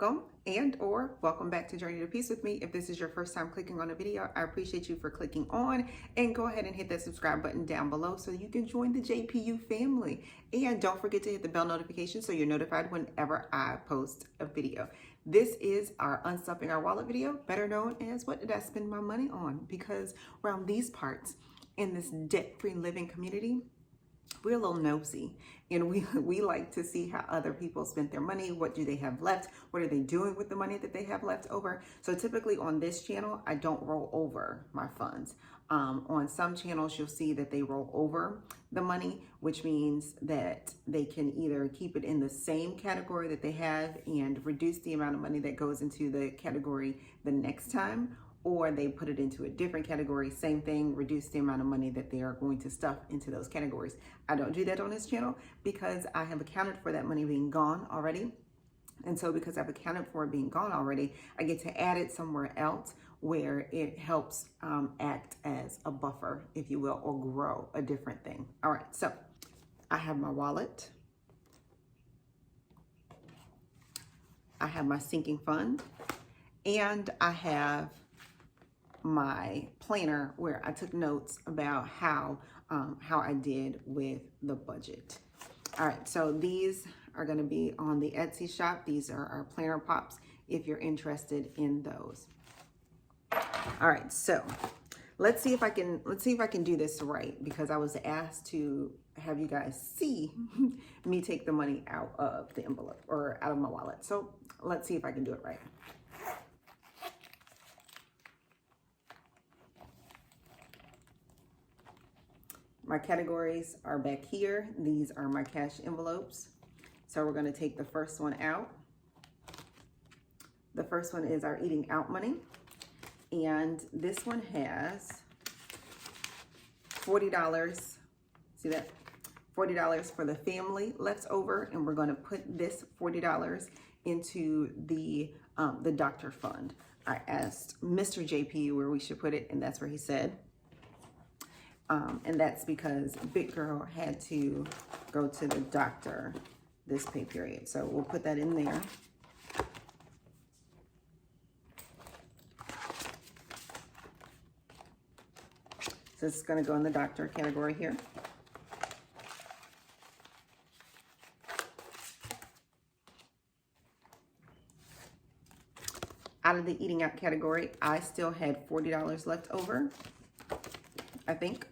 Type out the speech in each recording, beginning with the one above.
welcome or welcome back to Journey to Peace with me. If this is your first time clicking on a video, I appreciate you for clicking on, and go ahead and hit that subscribe button down below so you can join the JPU family. And don't forget to hit the bell notification so you're notified whenever I post a video. This is our Unstuffing Our Wallet video, better known as What Did I Spend My Money On? Because around these parts in this debt-free living community, we're a little nosy, and we like to see how other people spent their money. What do they have left? What are they doing with the money that they have left over? So typically on this channel, I don't roll over my funds. On some channels, you'll see that they roll over the money, which means that they can either keep it in the same category that they have and reduce the amount of money that goes into the category the next time, or they put it into a different category, same thing, reduce the amount of money that they are going to stuff into those categories. I don't do that on this channel because I have accounted for that money being gone already. And so because I've accounted for it being gone already, I get to add it somewhere else where it helps act as a buffer, if you will, or grow a different thing. All right, so I have my wallet. I have my sinking fund, and I have my planner where I took notes about how I did with the budget. All right, so these are going to be on the Etsy shop. These are our planner pops if you're interested in those. All right, so let's see if I can do this right, because I was asked to have you guys see me take the money out of the envelope or out of my wallet. So let's see if I can do it right. My categories are back here. These are my cash envelopes. So we're going to take the first one out. The first one is our eating out money. And this one has $40. See that? $40 for the family left over. And we're going to put this $40 into the doctor fund. I asked Mr. JP where we should put it, and that's where he said. And that's because Big Girl had to go to the doctor this pay period. So we'll put that in there. So it's going to go in the doctor category here. Out of the eating out category, I still had $40 left over, I think.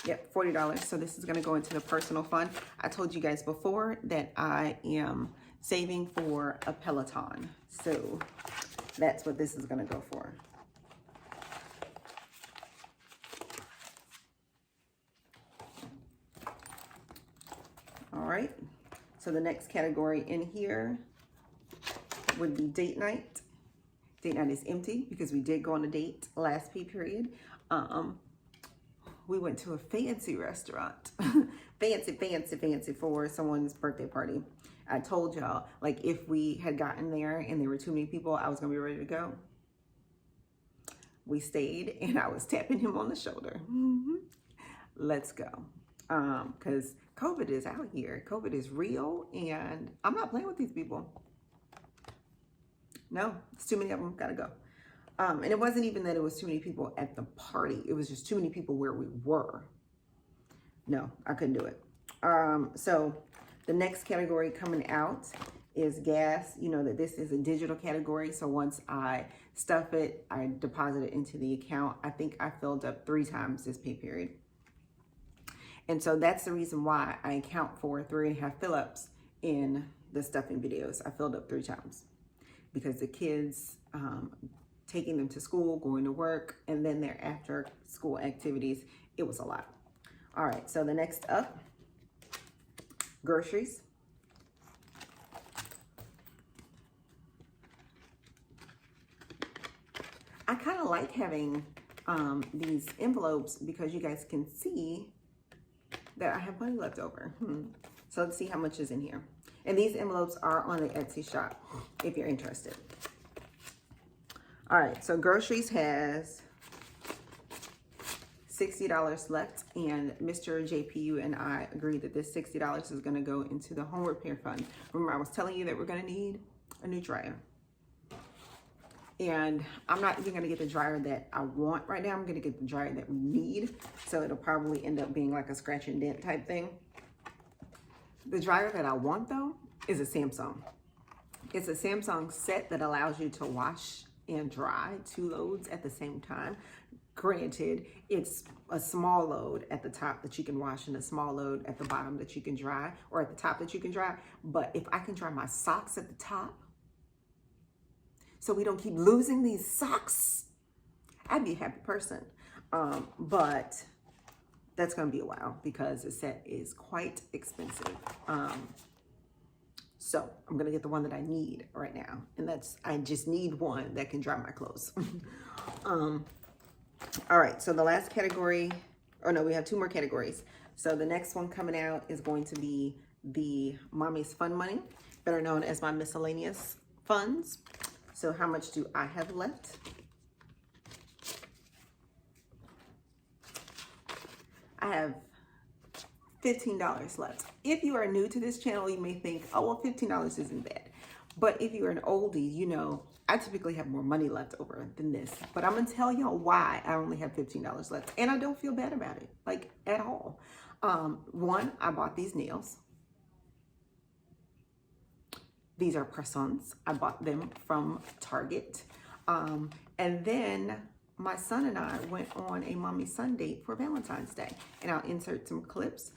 Yep, $40. So this is going to go into the personal fund. I told you guys before that I am saving for a Peloton. So that's what this is going to go for. All right. So the next category in here would be date night. Date night is empty because we did go on a date last pay period. We went to a fancy restaurant, fancy for someone's birthday party. I told y'all, like, if we had gotten there and there were too many people, I was gonna be ready to go. We stayed, and I was tapping him on the shoulder. Let's go. Because COVID is out here. COVID is real, and I'm not playing with these people. No, it's too many of them, gotta go. And it wasn't even that it was too many people at the party. It was just too many people where we were. No, I couldn't do it. So the next category coming out is gas. You know that this is a digital category. So once I stuff it, I deposit it into the account. I think I filled up 3 times this pay period. And so that's the reason why I account for 3.5 fill-ups in the stuffing videos. I filled up 3 times because the kids, taking them to school, going to work, and then their after school activities, it was a lot. All right, so the next up, groceries. I kind of like having these envelopes because you guys can see that I have money left over. So let's see how much is in here. And these envelopes are on the Etsy shop if you're interested. All right, so groceries has $60 left, and Mr. JPU and I agreed that this $60 is going to go into the home repair fund. Remember, I was telling you that we're going to need a new dryer. And I'm not even going to get the dryer that I want right now. I'm going to get the dryer that we need. So it'll probably end up being like a scratch and dent type thing. The dryer that I want, though, is a Samsung. It's a Samsung set that allows you to wash and dry 2 loads at the same time. Granted, it's a small load at the top that you can wash and a small load at the bottom that you can dry, or at the top that you can dry. But if I can dry my socks at the top, so we don't keep losing these socks, I'd be a happy person. But that's going to be a while because the set is quite expensive. So I'm going to get the one that I need right now. And I just need one that can dry my clothes. All right, so the last category, or no, we have 2 more categories. So the next one coming out is going to be the Mommy's Fun Money, better known as my miscellaneous funds. So how much do I have left? I have $15 left. If you are new to this channel, you may think, oh, well, $15 isn't bad. But if you're an oldie, you know, I typically have more money left over than this. But I'm going to tell y'all why I only have $15 left. And I don't feel bad about it, like at all. One, I bought these nails. These are press-ons. I bought them from Target. And then my son and I went on a mommy-son date for Valentine's Day. And I'll insert some clips,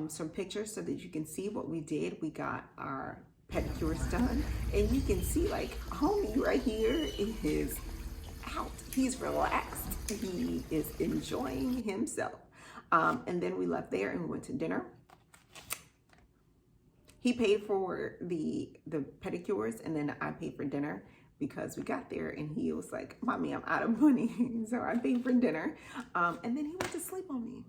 some pictures so that you can see what we did. We got our pedicures done. And you can see, like, homie right here is out. He's relaxed. He is enjoying himself. And then we left there and we went to dinner. He paid for the pedicures, and then I paid for dinner because we got there and he was like, Mommy, I'm out of money. So I paid for dinner. And then he went to sleep on me.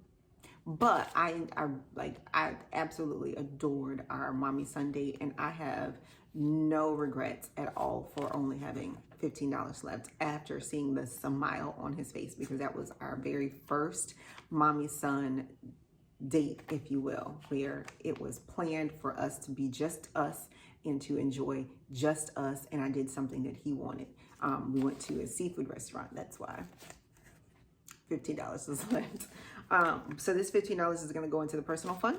But I absolutely adored our mommy son date, and I have no regrets at all for only having $15 left after seeing the smile on his face, because that was our very first mommy son date, if you will, where it was planned for us to be just us and to enjoy just us. And I did something that he wanted. We went to a seafood restaurant. That's why $15 is left. So this $15 is going to go into the personal fund.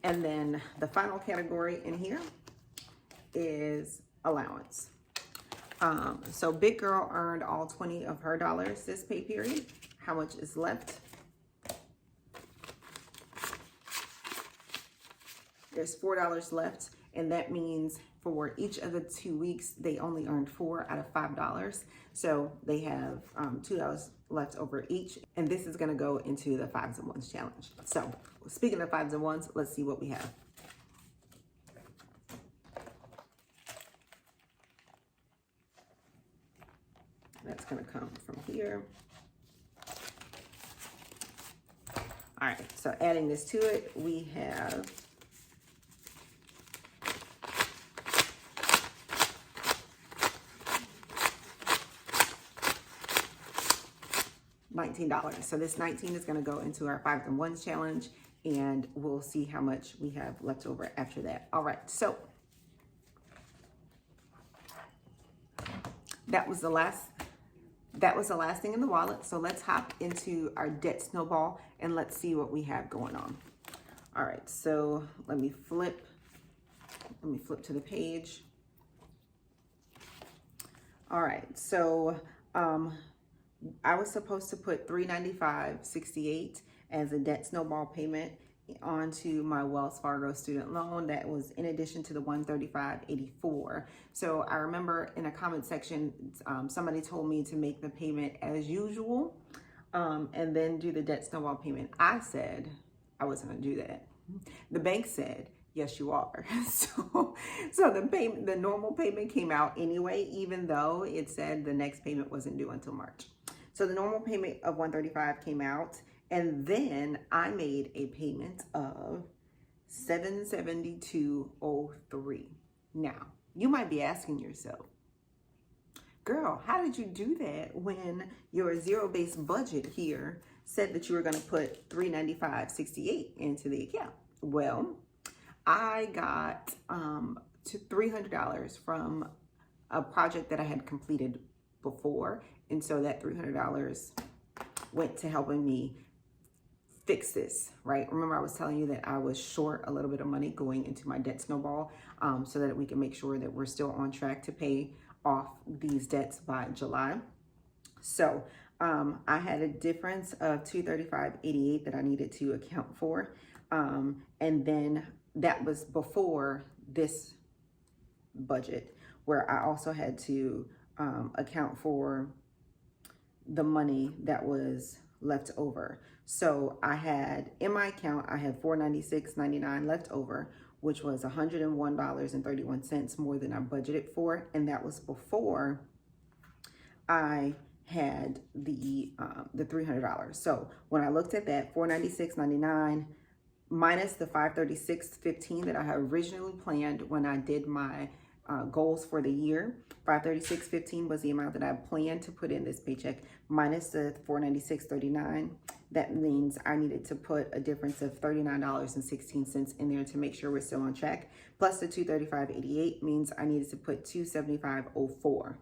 And then the final category in here is allowance. So Big Girl earned all 20 of her dollars this pay period. How much is left? There's $4 left, and that means for each of the 2 weeks, they only earned 4 out of $5. So they have $2 left over each, and this is gonna go into the 5s and 1s challenge. So speaking of 5s and 1s, let's see what we have. That's gonna come from here. All right, so adding this to it, we have $19. So this 19 is gonna go into our 5s and 1s challenge, and we'll see how much we have left over after that. All right, so that was the last thing in the wallet. So let's hop into our debt snowball and let's see what we have going on. All right, so let me flip to the page. All right, so I was supposed to put $395.68 as a debt snowball payment onto my Wells Fargo student loan. That was in addition to the $135.84. So I remember in a comment section, somebody told me to make the payment as usual and then do the debt snowball payment. I said I wasn't gonna do that. The bank said, yes, you are. So the normal payment came out anyway, even though it said the next payment wasn't due until March. So the normal payment of $135 came out, and then I made a payment of $772.03. Now, You might be asking yourself, girl, how did you do that when your zero-based budget here said that you were going to put $395.68 into the account? Well, I got to $300 from a project that I had completed before, and so that $300 went to helping me fix this, right? Remember, I was telling you that I was short a little bit of money going into my debt snowball, so that we can make sure that we're still on track to pay off these debts by July. So I had a difference of $235.88 that I needed to account for, and then that was before this budget, where I also had to account for the money that was left over. So I had, in my account, I had $496.99 left over, which was $101.31 more than I budgeted for, and that was before I had the $300. So when I looked at that, $496.99 minus the $536.15 that I had originally planned when I did my goals for the year. $536.15 was the amount that I planned to put in this paycheck, minus the $496.39. That means I needed to put a difference of $39.16 in there to make sure we're still on track. Plus the $235.88 means I needed to put $275.04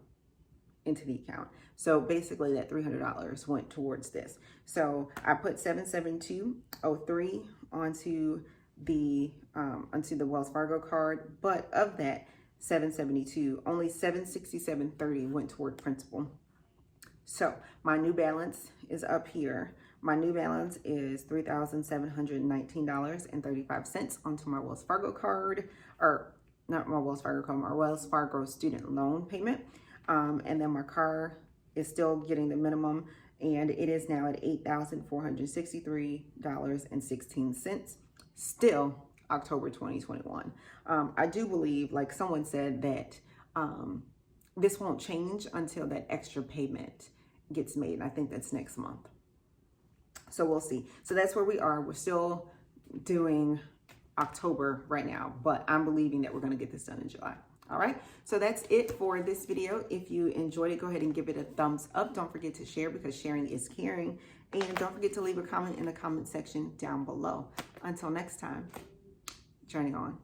into the account. So basically that $300 went towards this. So I put $772.03 onto the Wells Fargo card, but of that $772, only $767.30 went toward principal. So my new balance is up here. My new balance is $3,719.35 onto my Wells Fargo card, or not my Wells Fargo card, my Wells Fargo student loan payment. And then my car is still getting the minimum, and it is now at $8,463.16. Still October 2021. I do believe, like someone said, that this won't change until that extra payment gets made. I think that's next month. So we'll see. So that's where we are. We're still doing October right now, but I'm believing that we're going to get this done in July. All right, so that's it for this video. If you enjoyed it, go ahead and give it a thumbs up. Don't forget to share, because sharing is caring. And don't forget to leave a comment in the comment section down below. Until next time, journey on.